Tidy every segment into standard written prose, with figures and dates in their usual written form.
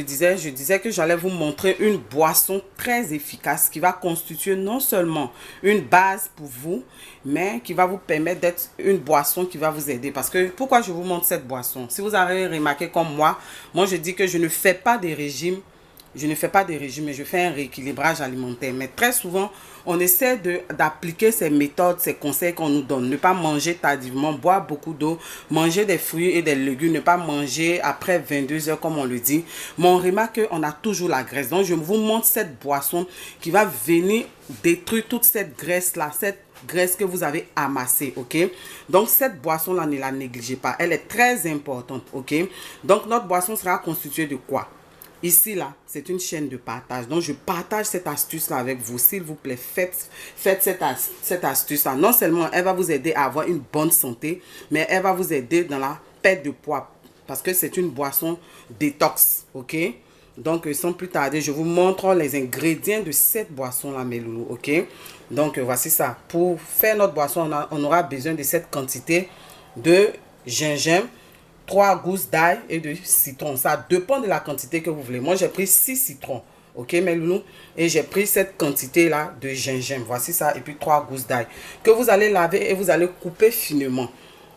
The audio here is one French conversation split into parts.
je disais que j'allais vous montrer une boisson très efficace qui va constituer non seulement une base pour vous, mais qui va vous permettre d'être une boisson qui va vous aider. Parce que, pourquoi je vous montre cette boisson? Si vous avez remarqué comme moi je dis que je ne fais pas des régimes. Je ne fais pas de régime, mais je fais un rééquilibrage alimentaire. Mais très souvent, on essaie d'appliquer ces méthodes, ces conseils qu'on nous donne. Ne pas manger tardivement, boire beaucoup d'eau, manger des fruits et des légumes, ne pas manger après 22 heures comme on le dit. Mais on remarque qu'on a toujours la graisse. Donc, je vous montre cette boisson qui va venir détruire toute cette graisse-là, cette graisse que vous avez amassée, ok? Donc, cette boisson-là, ne la négligez pas. Elle est très importante, ok? Donc, notre boisson sera constituée de quoi? Ici, là, c'est une chaîne de partage. Donc, je partage cette astuce-là avec vous. S'il vous plaît, faites cette astuce-là. Non seulement, elle va vous aider à avoir une bonne santé, mais elle va vous aider dans la perte de poids. Parce que c'est une boisson détox, ok? Donc, sans plus tarder, je vous montre les ingrédients de cette boisson-là, mes loulous, ok? Donc, voici ça. Pour faire notre boisson, on aura besoin de cette quantité de gingembre, 3 gousses d'ail et de citron. Ça dépend de la quantité que vous voulez. Moi, j'ai pris 6 citrons. Ok, mes loulous? Et j'ai pris cette quantité-là de gingembre. Voici ça. Et puis 3 gousses d'ail. Que vous allez laver et vous allez couper finement.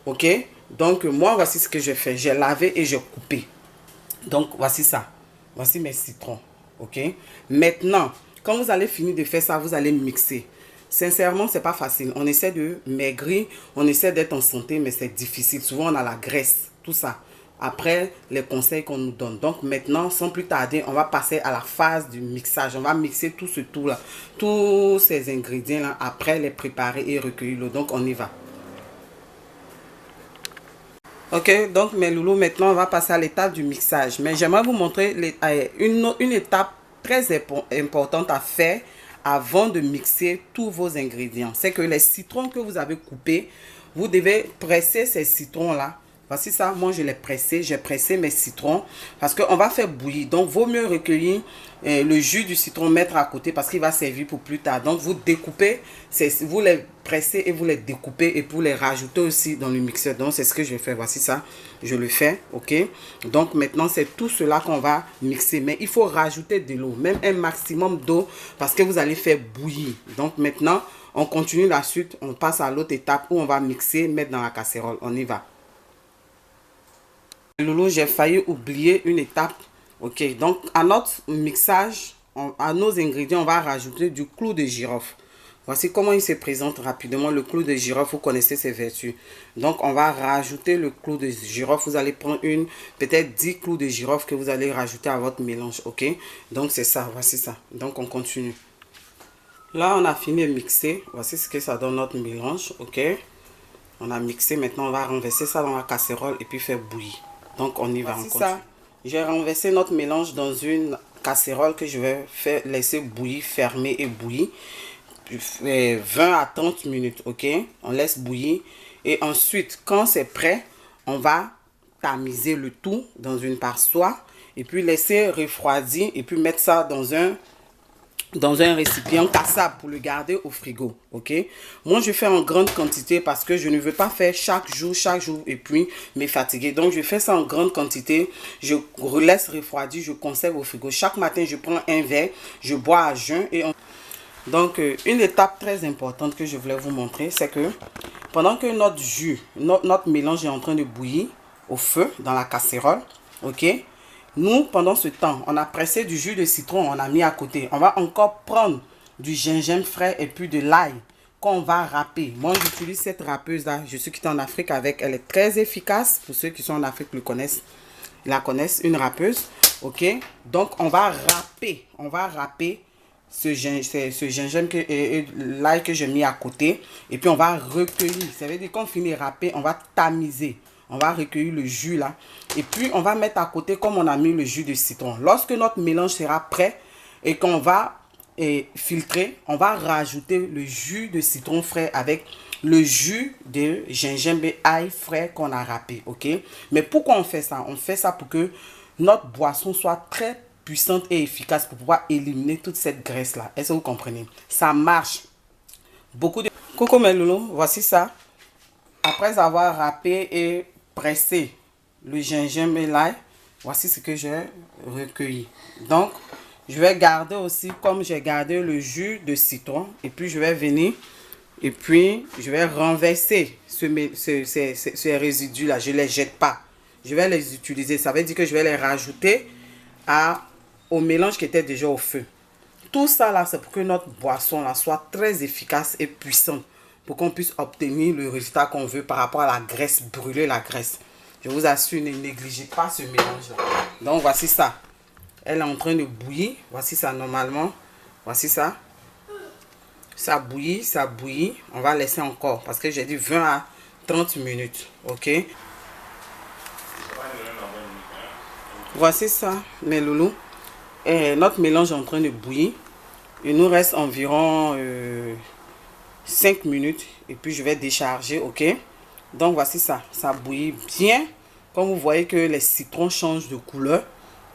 Ok? Donc, moi, voici ce que j'ai fait. J'ai lavé et j'ai coupé. Donc, voici ça. Voici mes citrons. Ok? Maintenant, quand vous allez finir de faire ça, vous allez mixer. Sincèrement, c'est pas facile. On essaie de maigrir, on essaie d'être en santé, mais c'est difficile. Souvent, on a la graisse, tout ça. Après, les conseils qu'on nous donne. Donc, maintenant, sans plus tarder, on va passer à la phase du mixage. On va mixer tout ce tout-là, tous ces ingrédients-là, après les préparer et recueillir l'eau. Donc, on y va. Ok, donc mes loulous, maintenant, on va passer à l'étape du mixage. Mais j'aimerais vous montrer une étape très importante à faire avant de mixer tous vos ingrédients. C'est que les citrons que vous avez coupés, vous devez presser ces citrons-là. Voici ça, moi je l'ai pressé, j'ai pressé mes citrons parce qu'on va faire bouillir. Donc, vaut mieux recueillir le jus du citron, mettre à côté parce qu'il va servir pour plus tard. Donc, vous découpez, vous les pressez et vous les découpez et pour les rajouter aussi dans le mixeur. Donc, c'est ce que je vais faire. Voici ça, je le fais, ok? Donc, maintenant, c'est tout cela qu'on va mixer. Mais il faut rajouter de l'eau, même un maximum d'eau parce que vous allez faire bouillir. Donc, maintenant, on continue la suite. On passe à l'autre étape où on va mixer, mettre dans la casserole. On y va. Loulou, j'ai failli oublier une étape. Ok, donc à notre mixage, à nos ingrédients, on va rajouter du clou de girofle. Voici comment il se présente rapidement. Le clou de girofle, vous connaissez ses vertus. Donc, on va rajouter le clou de girofle. Vous allez prendre peut-être 10 clous de girofle que vous allez rajouter à votre mélange. Ok, donc c'est ça, voici ça. Donc, on continue. Là, on a fini de mixer. Voici ce que ça donne notre mélange. Ok, on a mixé. Maintenant, on va renverser ça dans la casserole et puis faire bouillir. Donc, on y va. Voici ça. J'ai renversé notre mélange dans une casserole que je vais laisser bouillir, fermer et bouillir. 20 à 30 minutes, ok? On laisse bouillir. Et ensuite, quand c'est prêt, on va tamiser le tout dans une passoire. Et puis, laisser refroidir. Et puis, mettre ça dans un récipient cassable pour le garder au frigo, ok? Moi, je fais en grande quantité parce que je ne veux pas faire chaque jour et puis me fatiguer. Donc, je fais ça en grande quantité. Je laisse refroidir, je conserve au frigo. Chaque matin, je prends un verre, je bois à jeun. Donc, une étape très importante que je voulais vous montrer, c'est que pendant que notre jus, notre mélange est en train de bouillir au feu dans la casserole, ok? Nous, pendant ce temps, on a pressé du jus de citron, on a mis à côté. On va encore prendre du gingembre frais et puis de l'ail qu'on va râper. Moi, j'utilise cette râpeuse-là. Je suis quitté en Afrique avec. Elle est très efficace. Pour ceux qui sont en Afrique la connaissent, une râpeuse. Ok? Donc, on va râper. On va râper ce gingembre et l'ail que j'ai mis à côté. Et puis, on va recueillir. Ça veut dire qu'on finit de râper, on va tamiser. On va recueillir le jus là. Et puis, on va mettre à côté comme on a mis le jus de citron. Lorsque notre mélange sera prêt et qu'on va filtrer, on va rajouter le jus de citron frais avec le jus de gingembre et ail frais qu'on a râpé. Ok? Mais pourquoi on fait ça? On fait ça pour que notre boisson soit très puissante et efficace pour pouvoir éliminer toute cette graisse là. Est-ce que vous comprenez? Ça marche. Beaucoup de... Coucou mes loulous, voici ça. Après avoir râpé et presser le gingembre et l'ail, Voici ce que j'ai recueilli. Donc, je vais garder aussi, comme j'ai gardé le jus de citron. Et puis, je vais venir et puis je vais renverser ces résidus-là. Je ne les jette pas. Je vais les utiliser. Ça veut dire que je vais les rajouter au mélange qui était déjà au feu. Tout ça là, c'est pour que notre boisson là soit très efficace et puissante. Pour qu'on puisse obtenir le résultat qu'on veut par rapport à la graisse, brûler la graisse. Je vous assure, ne négligez pas ce mélange-là. Donc, voici ça. Elle est en train de bouillir. Voici ça normalement. Voici ça. Ça bouillit, ça bouillit. On va laisser encore parce que j'ai dit 20 à 30 minutes. Ok. Voici ça, mes loulous. Et notre mélange est en train de bouillir. Il nous reste environ 5 minutes. Et puis je vais décharger. Ok. Donc voici ça. Ça bouillit bien. Comme vous voyez que les citrons changent de couleur.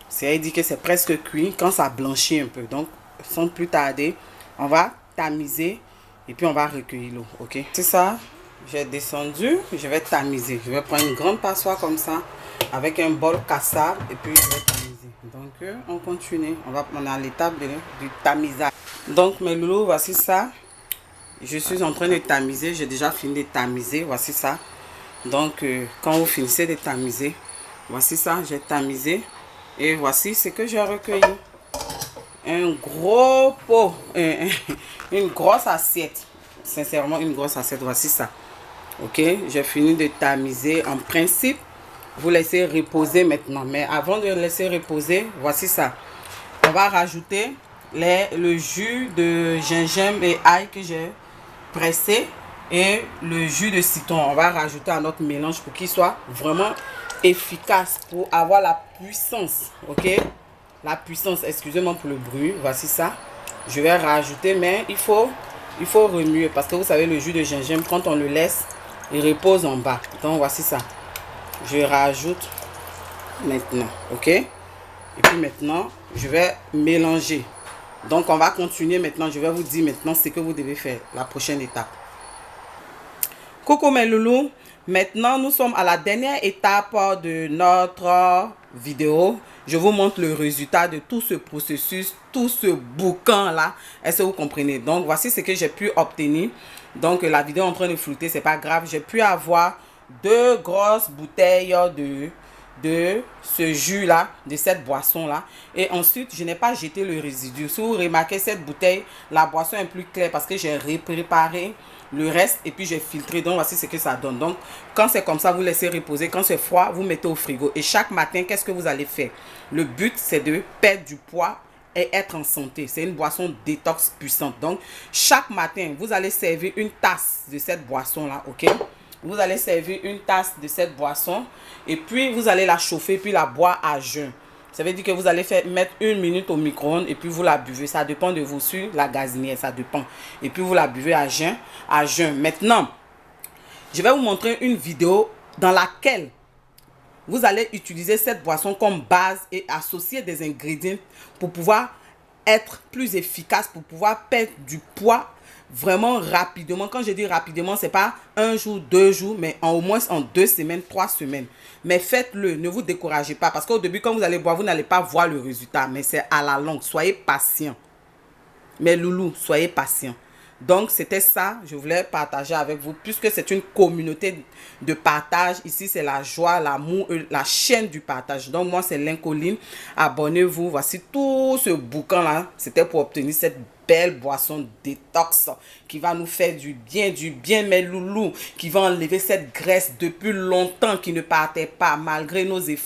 C'est-à-dire que c'est presque cuit quand ça blanchit un peu. Donc sans plus tarder, on va tamiser et puis on va recueillir l'eau. Ok. C'est ça. J'ai descendu. Je vais tamiser. Je vais prendre une grande passoire comme ça avec un bol cassable et puis je vais tamiser. Donc on continue. On est à l'étape du tamisage. Donc mes loulous, voici ça. Je suis en train de tamiser. J'ai déjà fini de tamiser. Voici ça. Donc quand vous finissez de tamiser, voici ça. J'ai tamisé. Et voici ce que j'ai recueilli. Un gros pot. Une grosse assiette. Sincèrement, une grosse assiette. Voici ça. Ok. J'ai fini de tamiser. En principe, vous laissez reposer maintenant. Mais avant de laisser reposer, voici ça. On va rajouter le jus de gingembre et ail que j'ai pressé. Et le jus de citron. On va rajouter à notre mélange pour qu'il soit vraiment efficace, pour avoir la puissance. Ok. La puissance, excusez-moi pour le bruit. Voici ça. Je vais rajouter, mais il faut remuer. Parce que vous savez, le jus de gingembre, quand on le laisse, il repose en bas. Donc voici ça. Je rajoute maintenant. Ok. Et puis maintenant, je vais mélanger. Donc on va continuer maintenant. Je vais vous dire maintenant ce que vous devez faire. La prochaine étape. Coucou mes loulous. Maintenant, nous sommes à la dernière étape de notre vidéo. Je vous montre le résultat de tout ce processus, tout ce boucan là. Est-ce que vous comprenez? Donc, voici ce que j'ai pu obtenir. Donc, la vidéo est en train de flouter, c'est pas grave. J'ai pu avoir 2 grosses bouteilles de ce jus là, de cette boisson là. Et ensuite, je n'ai pas jeté le résidu. Si vous remarquez cette bouteille, la boisson est plus claire parce que j'ai préparé le reste et puis j'ai filtré. Donc voici ce que ça donne. Donc quand c'est comme ça, vous laissez reposer. Quand c'est froid, vous mettez au frigo. Et chaque matin, qu'est-ce que vous allez faire? Le but, c'est de perdre du poids et être en santé. C'est une boisson détox puissante. Donc chaque matin, vous allez servir une tasse de cette boisson là. Ok. Vous allez servir une tasse de cette boisson et puis vous allez la chauffer puis la boire à jeun. Ça veut dire que vous allez mettre 1 minute au micro-ondes et puis vous la buvez. Ça dépend de vous sur la gazinière, ça dépend. Et puis vous la buvez à jeun. Maintenant, je vais vous montrer une vidéo dans laquelle vous allez utiliser cette boisson comme base et associer des ingrédients pour pouvoir être plus efficace, pour pouvoir perdre du poids vraiment rapidement. Quand je dis rapidement, c'est pas 1 jour, 2 jours, mais au moins en 2 semaines, 3 semaines. Mais faites-le, ne vous découragez pas. Parce qu'au début, quand vous allez boire, vous n'allez pas voir le résultat. Mais c'est à la longue. Soyez patient. Mes loulous, soyez patients. Donc, c'était ça, je voulais partager avec vous. Puisque c'est une communauté de partage. Ici, c'est la joie, l'amour, la chaîne du partage. Donc, moi, c'est Lincoln. Abonnez-vous. Voici tout ce boucan-là. C'était pour obtenir cette belle boisson détox qui va nous faire du bien, mes loulous. Qui va enlever cette graisse depuis longtemps qui ne partait pas malgré nos efforts.